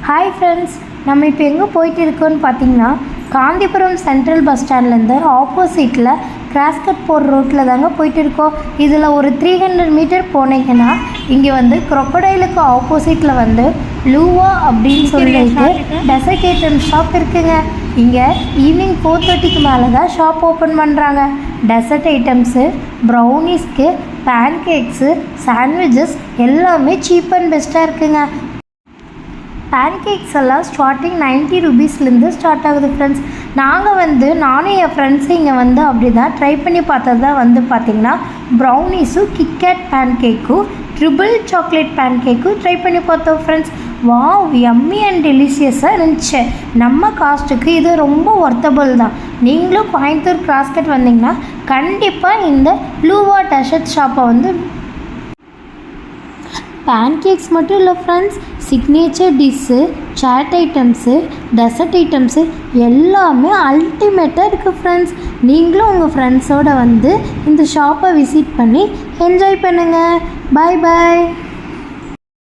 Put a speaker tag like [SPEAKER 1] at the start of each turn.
[SPEAKER 1] Hi friends, நம்ம இப்போ எங்கே போயிட்டு இருக்கோன்னு பார்த்தீங்கன்னா காந்திபுரம் சென்ட்ரல் பஸ் ஸ்டாண்ட்லேருந்து ஆப்போசிட்டில் கிராஸ்கட் போகிற ரோட்டில் தாங்க போயிட்டு இருக்கோம். இதில் ஒரு 300 மீட்டர் போனீங்கன்னா இங்கே வந்து க்ரொக்கடைலுக்கு ஆப்போசிட்டில் வந்து லூவா அப்படின்னு சொல்லிட்டு டெசர்ட் ஐட்டம் ஷாப் இருக்குங்க. இங்கே ஈவினிங் 4:30க்கு மேலே தான் ஷாப் ஓப்பன் பண்ணுறாங்க. டெசர்ட் ஐட்டம்ஸு, ப்ரௌனிஸ்க்கு, பேன்கேக்ஸு, சாண்ட்விச்சஸ் எல்லாமே சீப் அண்ட் பெஸ்ட்டாக இருக்குங்க. பேன்கேக்ஸ் எல்லாம் ஸ்டார்டிங் 90 ருபீஸ்லேருந்து ஸ்டார்ட் ஆகுது ஃப்ரெண்ட்ஸ். நானும் என் ஃப்ரெண்ட்ஸு இங்கே வந்து அப்படி தான் ட்ரை பண்ணி பார்த்தது தான் வந்து பார்த்திங்கன்னா ப்ரௌனிஸும், கிட்கேட் பேன்கேக்கும், ட்ரிபிள் சாக்லேட் பேன்கேக்கும் ட்ரை பண்ணி பார்த்தோம் ஃப்ரெண்ட்ஸ். வாவ், யம்மி அண்ட் டெலிஷியஸாக இருந்துச்சு. நம்ம காஸ்ட்டுக்கு இது ரொம்ப ஒர்த்தபிள் தான். நீங்களும் கோயம்புத்தூர் கிராஸ்கட் வந்தீங்கன்னா கண்டிப்பாக இந்த லூவா டெசர்ட் ஷாப்பை வந்து பேன்கேக்ஸ் மட்டும் இல்லை friends, signature dish, chaat items, dessert items எல்லாமே அல்டிமேட்டாக இருக்குது ஃப்ரெண்ட்ஸ். நீங்களும் உங்கள் ஃப்ரெண்ட்ஸோடு வந்து இந்த ஷாப்பை விசிட் பண்ணி என்ஜாய் பண்ணுங்கள். பாய் பாய்.